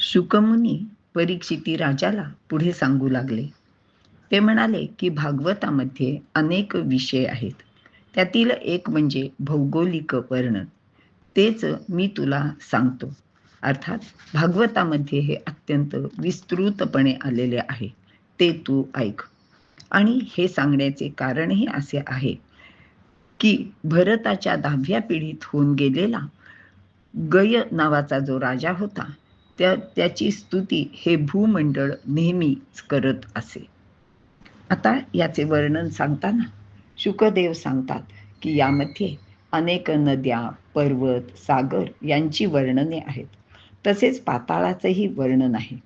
शुकमुनी परीक्षिती राजाला पुढे सांगू लागले. ते म्हणाले की भागवतामध्ये अनेक विषय आहेत. त्यातील एक म्हणजे भौगोलिक वर्णन. तेच मी तुला सांगतो. अर्थात भागवतामध्ये हे अत्यंत विस्तृतपणे आलेले आहे. ते तू ऐक. आणि हे सांगण्याचे कारणही असे आहे की भरताच्या 10व्या पिढीत होऊन गेलेला गय नावाचा जो राजा होता, त्याची स्तुती हे भूमंडळ नेहमीच करत असे. आता याचे वर्णन सांगताना शुकदेव सांगतात की यामध्ये अनेक नद्या, पर्वत, सागर यांची वर्णने आहेत. तसेच पाताळाचंही वर्णन आहे.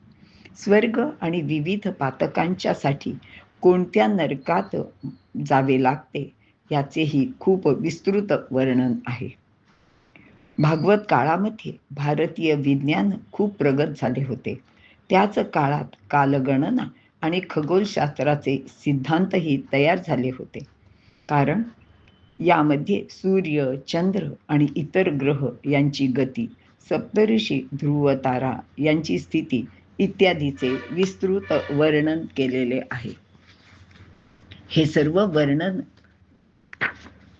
स्वर्ग आणि विविध पातकांच्यासाठी कोणत्या नरकात जावे लागते याचेही खूप विस्तृत वर्णन आहे. भागवत काळामध्ये भारतीय विज्ञान खूप प्रगत झाले होते. त्याच काळात कालगणना आणि खगोलशास्त्राचे सिद्धांतही तयार झाले होते. कारण यामध्ये सूर्य, चंद्र आणि इतर ग्रह यांची गती, सप्तऋषी, ध्रुव तारा यांची स्थिती इत्यादीचे विस्तृत वर्णन केलेले आहे. हे सर्व वर्णन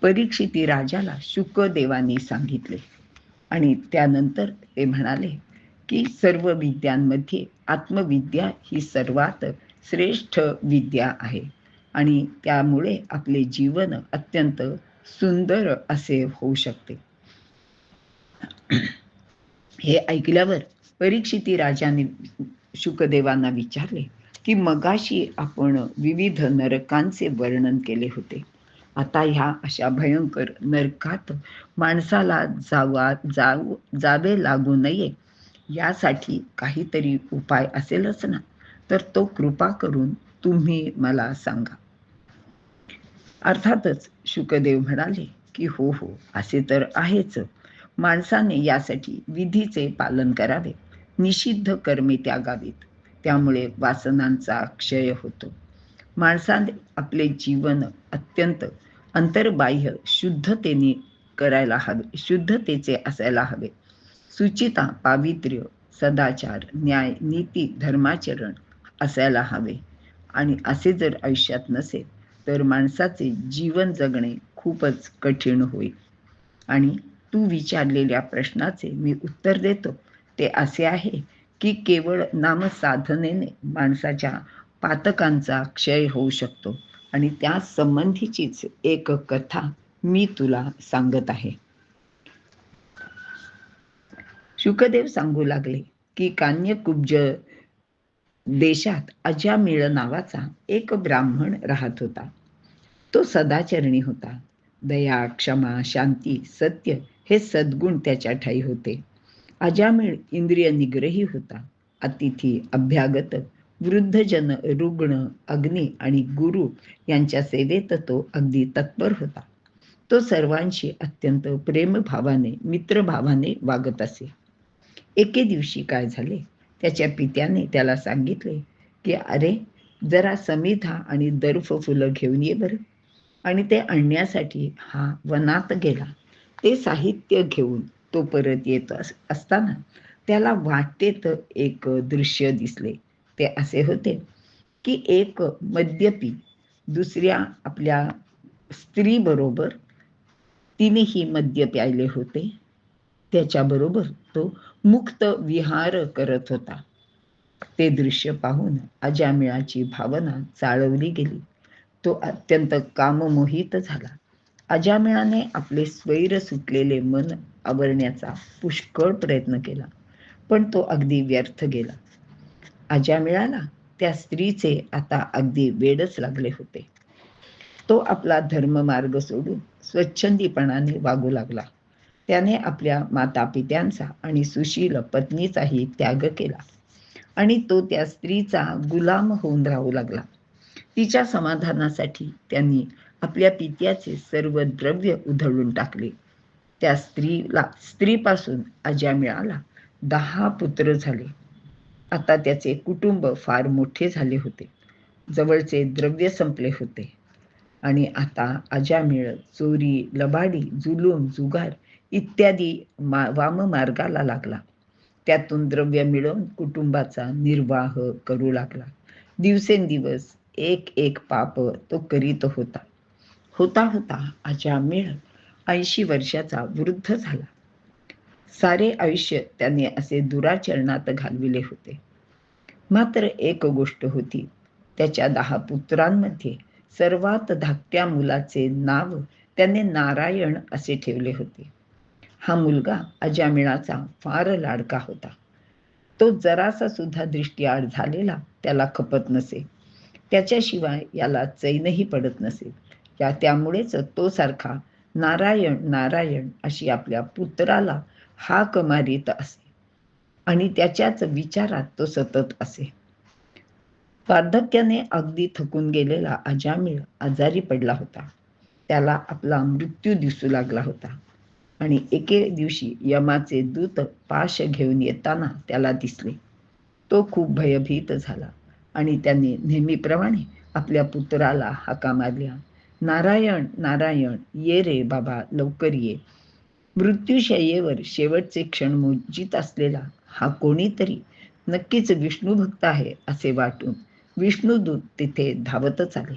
परीक्षिती राजाला शुकदेवानी सांगितले आणि त्यानंतर ते म्हणाले की सर्व विद्यांमध्ये आत्मविद्या ही सर्वात श्रेष्ठ विद्या आहे आणि त्यामुळे आपले जीवन अत्यंत सुंदर असे होऊ शकते. हे ऐकल्यावर परीक्षिती राजाने शुकदेवांना विचारले की मगाशी आपण विविध नरकांचे वर्णन केले होते. आता ह्या अशा भयंकर नरकात माणसाला जावे लागू नये यासाठी काहीतरी उपाय असेलच ना, तर तो कृपा करून तुम्ही मला सांगा. अर्थातच शुकदेव म्हणाले की हो हो, असे तर आहेच. माणसाने यासाठी विधीचे पालन करावे, निषिद्ध कर्मे त्यागावीत. त्यामुळे वासनांचा क्षय होतो. माणसाने आपले जीवन अत्यंत अंतर्बाह्य शुद्धतेने करायला हवे, शुद्धतेचे असायला हवे. सुचिता, पावित्र्य, सदाचार, न्याय, नीती, धर्माचरण असायला हवे. आणि असे जर आयुष्यात नसेल तर माणसाचे जीवन जगणे खूपच कठीण होईल. आणि तू विचारलेल्या प्रश्नाचे मी उत्तर देतो. ते असे आहे की केवळ नामसाधनेने माणसाच्या पातकांचा क्षय होऊ शकतो आणि त्या संबंधीचीच एक कथा मी तुला सांगत आहे. शुकदेव सांगू लागले की कान्यकुब्ज देशात अजामिळ नावाचा एक ब्राह्मण राहत होता. तो सदाचरणी होता. दया, क्षमा, शांती, सत्य हे सद्गुण त्याच्या ठायी होते. अजामिळ इंद्रिय निग्रही होता. अतिथी, अभ्यागत, वृद्धजन, रुग्ण, अग्नी आणि गुरु यांच्या सेवेत तो अगदी तत्पर होता. तो सर्वांशी अत्यंत प्रेमभावाने, मित्रभावाने वागत असे. एके दिवशी काय झाले, त्याच्या पित्याने त्याला सांगितले की अरे, जरा समिधा आणि दर्फ फुलं घेऊन ये बरं. आणि ते आणण्यासाठी हा वनात गेला. ते साहित्य घेऊन तो परत येत असताना त्याला वाटेत एक दृश्य दिसले. ते असे होते की एक मद्यपी दुसऱ्या आपल्या स्त्री बरोबर, तिनेही मद्य प्यायले होते, त्याच्याबरोबर तो मुक्त विहार करत होता. ते दृश्य पाहून अजामिळाची भावना चाळवली गेली. तो अत्यंत काममोहित झाला. अजामिळाने आपले स्वैर सुटलेले मन आवरण्याचा पुष्कळ प्रयत्न केला, पण तो अगदी व्यर्थ गेला. अजामिळाला त्या स्त्रीचे आता अगदी वेडच लागले होते. तो आपला धर्ममार्ग सोडून स्वच्छंदीपणाने वागू लागला. त्याने आपल्या मातापित्यांचा आणि सुशील पत्नीचाही त्याग केला आणि तो त्या स्त्रीचा गुलाम होऊन राहू लागला. तिच्या समाधानासाठी त्यांनी आपल्या पित्याचे सर्व द्रव्य उधळून टाकले. त्या स्त्रीपासून अजामिळाला 10 पुत्र झाले. आता त्याचे कुटुंब फार मोठे झाले होते. जवळचे द्रव्य संपले होते आणि आता अजामिळ चोरी, लबाडी, जुलूम, जुगार इत्यादी वाममार्गाला लागला. त्यातून द्रव्य मिळवून कुटुंबाचा निर्वाह करू लागला. दिवसेंदिवस एक एक पाप तो करीत होता. होता होता अजामिळ 80 वर्षाचा वृद्ध झाला. सारे आयुष्य त्याने असे दुराचरणात घालविले होते. मात्र एक गोष्ट होती, त्याच्या 10 पुत्रांमध्ये सर्वात धाकट्या मुलाचे नाव त्याने नारायण असे ठेवले होते. हा मुलगा अजामिळाचा फार लाडका होता. तो जरासा सुद्धा दृष्टीआड झालेला त्याला खपत नसे. त्याच्याशिवाय याला चैनही पडत नसे. त्यामुळेच तो सारखा नारायण नारायण अशी आपल्या पुत्राला हाक मारीत असे आणि त्याच्याच विचारात तो सतत असे. वार्धक्याने अगदी थकून गेलेला अजामिळ आजारी पडला होता. त्याला आपला मृत्यू दिसू लागला होता आणि एके दिवशी यमाचे दूत पाश घेऊन येताना त्याला दिसले. तो खूप भयभीत झाला आणि त्याने नेहमीप्रमाणे आपल्या पुत्राला हाका मारल्या, नारायण नारायण, ये रे बाबा, लवकर ये. मृत्यूशय्येवर शेवटचे क्षण मोजित असलेला हा कोणीतरी नक्कीच विष्णू भक्त आहे असे वाटून विष्णुदूत तिथे धावतच आले.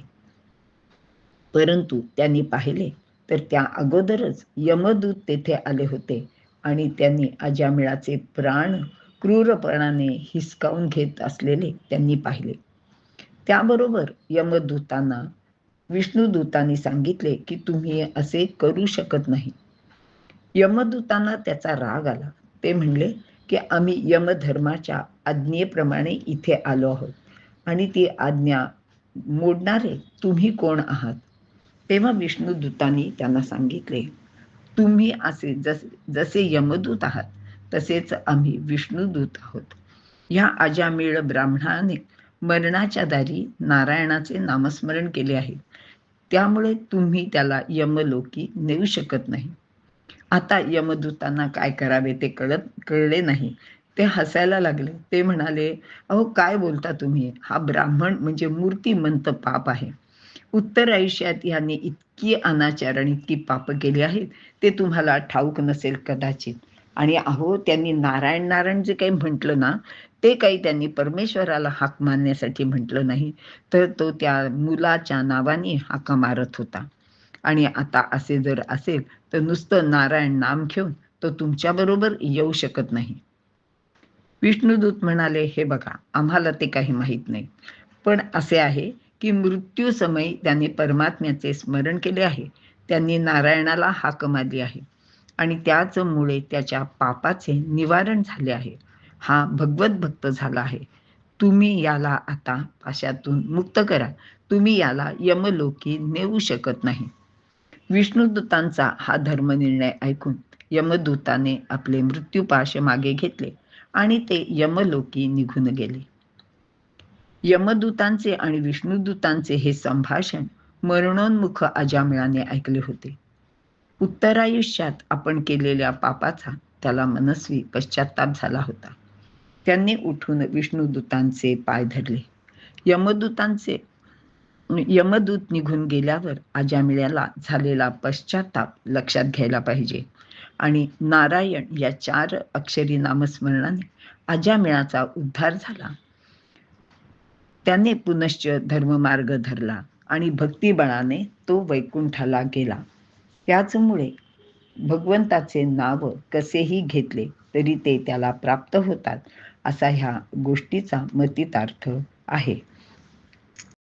परंतु त्यांनी पाहिले तर त्या अगोदरच यमदूत तेथे आले होते आणि त्यांनी अजामिळाचे प्राण क्रूरपणाने हिसकावून घेत असलेले त्यांनी पाहिले. त्याबरोबर यमदूतांना विष्णुदूतांनी सांगितले की तुम्ही असे करू शकत नाही. यमदूतांना त्याचा राग आला. ते म्हणले की आम्ही यमधर्माच्या आज्ञेप्रमाणे इथे आलो आहोत आणि ती आज्ञा मोडणारे तुम्ही कोण आहात? तेव्हा विष्णुदूतांनी त्यांना सांगितले, तुम्ही असे जसे यमदूत आहात तसेच आम्ही विष्णुदूत आहोत. ह्या अजामिळ ब्राह्मणाने मरणाच्या दारी नारायणाचे नामस्मरण केले आहे. त्यामुळे तुम्ही त्याला यमलोकी नेऊ शकत नाही. आता यमदूतांना काय करावे ते कळले नाही. ते हसायला लागले. ते म्हणाले, अहो काय बोलता तुम्ही? हा ब्राह्मण म्हणजे मूर्तिमंत पाप आहे. उत्तर आयुष्यात ह्यांनी इतकी अनाचार आणि इतकी पाप केली आहेत ते तुम्हाला ठाऊक नसेल कदाचित. आणि अहो त्यांनी नारायण नारायण जे काही म्हटलं ना, ते काही त्यांनी परमेश्वराला हाक मारण्यासाठी म्हटलं नाही, तर तो त्या मुलाच्या नावाने हाका मारत होता. आणि आता असे जर असेल तर नुसतं नारायण नाम घेऊन तो तुमच्याबरोबर येऊ शकत नाही. विष्णुदूत म्हणाले, हे बघा आम्हाला ते काही माहीत नाही, पण असे आहे की मृत्यू समयी त्यांनी परमात्म्याचे स्मरण केले आहे. त्यांनी नारायणाला हाक मारली आहे आणि त्याचमुळे त्याच्या पापाचे निवारण झाले आहे. हा भगवत भक्त झाला आहे. तुम्ही याला आता पाशातून मुक्त करा. तुम्ही याला यमलोकी नेऊ शकत नाही. विष्णुदूतांचा हा धर्मनिर्णय ऐकून यमदूताने आपले मृत्यूपाश मागे घेतले आणि ते यमलोकी निघून गेले. यमदूतांचे आणि विष्णुदूतांचे हे संभाषण मरणोन्मुख अजामिळाने ऐकले होते. उत्तरायुष्यात आपण केलेल्या पापाचा त्याला मनस्वी पश्चाताप झाला होता. त्यांनी उठून विष्णुदूतांचे पाय धरले. यमदूत निघून गेल्यावर अजामिळाला झालेला पश्चाताप लक्षात घ्यायला पाहिजे आणि नारायण या 4 अक्षरी नामस्मरणाने अजामिळाचा उद्धार झाला. त्याने पुनश्च धर्ममार्ग धरला आणि भक्तिबळाने तो वैकुंठाला गेला. त्याचमुळे भगवंताचे नाव कसेही घेतले तरी ते त्याला प्राप्त होतात असा ह्या गोष्टीचा मतितार्थ आहे.